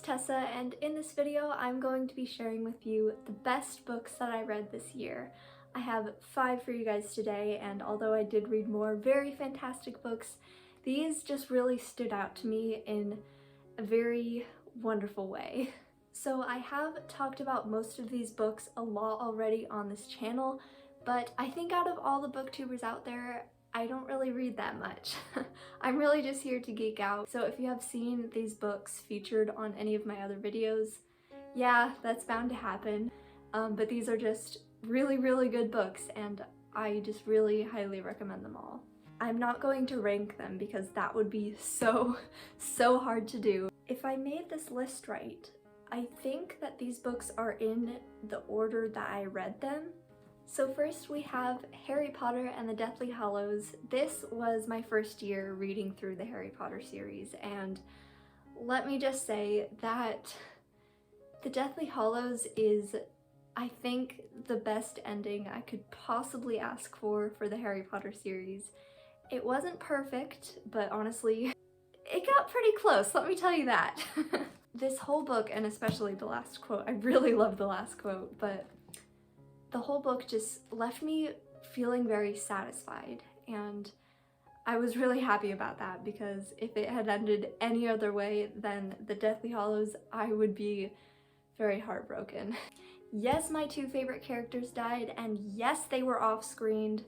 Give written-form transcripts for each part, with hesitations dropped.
Tessa, and in this video I'm going to be sharing with you the best books that I read this year. I have 5 for you guys today, and although I did read more very fantastic books, these just really stood out to me in a very wonderful way. So I have talked about most of these books a lot already on this channel, but I think out of all the booktubers out there, I don't really read that much. I'm really just here to geek out. So if you have seen these books featured on any of my other videos, yeah, that's bound to happen. But these are just really, really good books, and I just really highly recommend them all. I'm not going to rank them because that would be so hard to do. If I made this list right, I think that these books are in the order that I read them. So first we have Harry Potter and the Deathly Hallows. This was my first year reading through the Harry Potter series, and let me just say that the Deathly Hallows is, I think, the best ending I could possibly ask for the Harry Potter series. It wasn't perfect, but honestly, it got pretty close, let me tell you that. This whole book, and especially the last quote, I really love the last quote, but the whole book just left me feeling very satisfied, and I was really happy about that, because if it had ended any other way than the Deathly Hallows, I would be very heartbroken. Yes, my 2 favorite characters died, and yes, they were off-screened,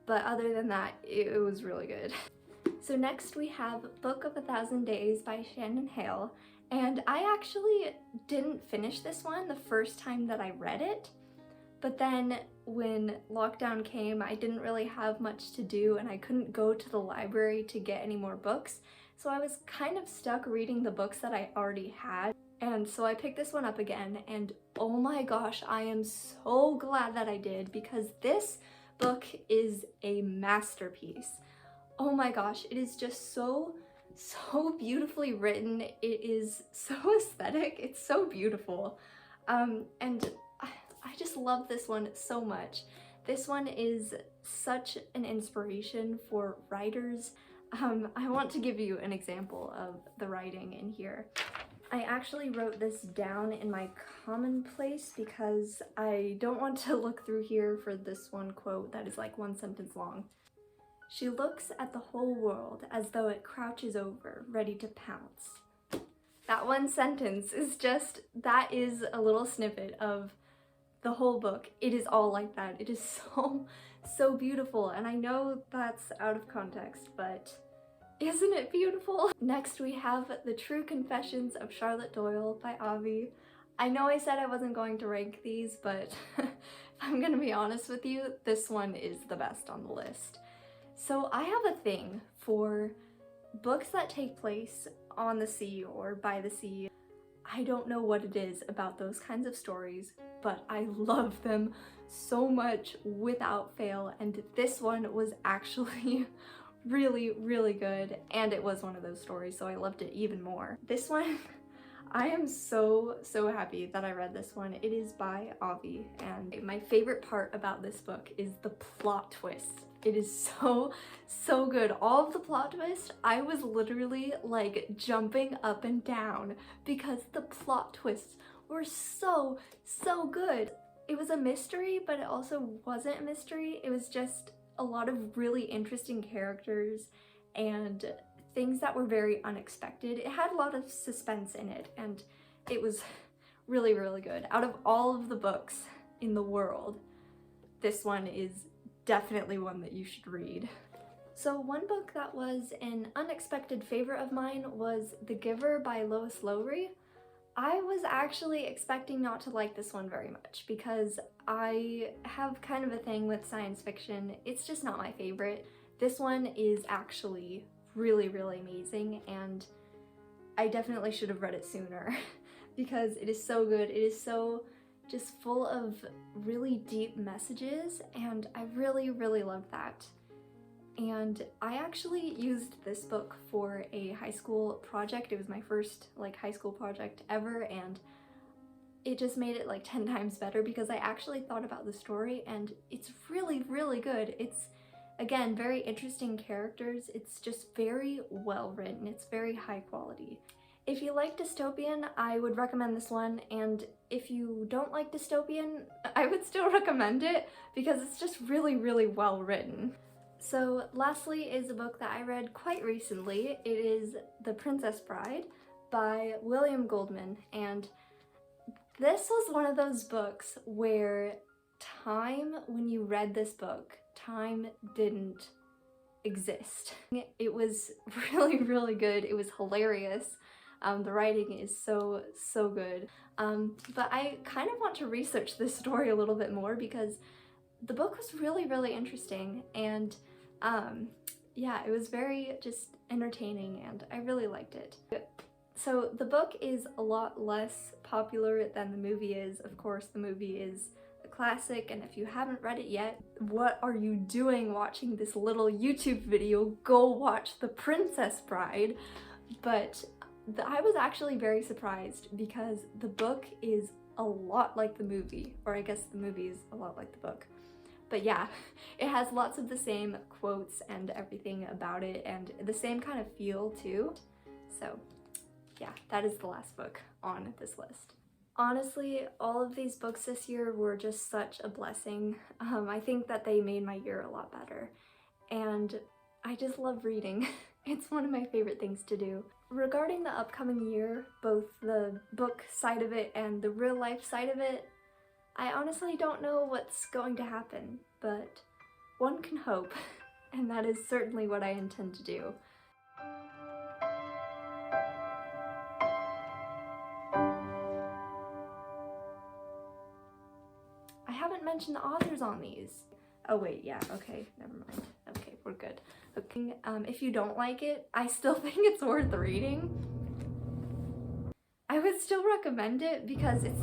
but other than that, it was really good. So next we have Book of a Thousand Days by Shannon Hale, and I actually didn't finish this one the first time that I read it. But then when lockdown came, I didn't really have much to do and I couldn't go to the library to get any more books. So I was kind of stuck reading the books that I already had. And so I picked this one up again, and oh my gosh, I am so glad that I did, because this book is a masterpiece. Oh my gosh, it is just so beautifully written. It is so aesthetic. It's so beautiful. And I just love this one so much. This one is such an inspiration for writers. I want to give you an example of the writing in here. I actually wrote this down in my commonplace because I don't want to look through here for this one quote that is like 1 sentence long. She looks at the whole world as though it crouches over, ready to pounce. That one sentence is just, that is a little snippet of the whole book. It is all like that. It is so beautiful, and I know that's out of context, but isn't it beautiful? Next we have The True Confessions of Charlotte Doyle by Avi. I know I said I wasn't going to rank these, but if I'm gonna be honest with you, this one is the best on the list. So I have a thing for books that take place on the sea or by the sea. I don't know what it is about those kinds of stories, but I love them so much without fail, and this one was actually really good, and it was one of those stories, so I loved it even more. This one, I am so happy that I read this one. It is by Avi, and my favorite part about this book is the plot twist. It is so good. All of the plot twists, I was literally like jumping up and down because the plot twists were so good. It was a mystery, but it also wasn't a mystery. It was just a lot of really interesting characters and things that were very unexpected. It had a lot of suspense in it, and it was really good. Out of all of the books in the world, this one is definitely one that you should read. So one book that was an unexpected favorite of mine was The Giver by Lois Lowery. I was actually expecting not to like this one very much because I have kind of a thing with science fiction. It's just not my favorite. This one is actually really amazing, and I definitely should have read it sooner because it is so good. It is so just full of really deep messages, and I really love that. And I actually used this book for a high school project. It was my first like high school project ever, and it just made it like 10 times better because I actually thought about the story, and it's really good. It's, again, very interesting characters. It's just very well written. It's very high quality. If you like dystopian, I would recommend this one, and if you don't like dystopian, I would still recommend it because it's just really, really well written. So lastly is a book that I read quite recently. It is The Princess Bride by William Goldman, and this was one of those books where when you read this book, time didn't exist. It was really, really good. It was hilarious. The writing is so good. But I kind of want to research this story a little bit more because the book was really, really interesting, and yeah, it was very just entertaining and I really liked it. So the book is a lot less popular than the movie is. Of course, the movie is a classic, and if you haven't read it yet, what are you doing watching this little YouTube video? Go watch The Princess Bride. But I was actually very surprised because the book is a lot like the movie, or I guess the movie is a lot like the book. But yeah, it has lots of the same quotes and everything about it, and the same kind of feel too. So yeah, that is the last book on this list. Honestly, all of these books this year were just such a blessing. I think that they made my year a lot better, and I just love reading. It's one of my favorite things to do. Regarding the upcoming year, both the book side of it and the real life side of it, I honestly don't know what's going to happen, but one can hope, and that is certainly what I intend to do. I haven't mentioned the authors on these. Oh wait, yeah, okay, never mind. Okay, we're good. Okay, if you don't like it, I still think it's worth reading. I would still recommend it because it's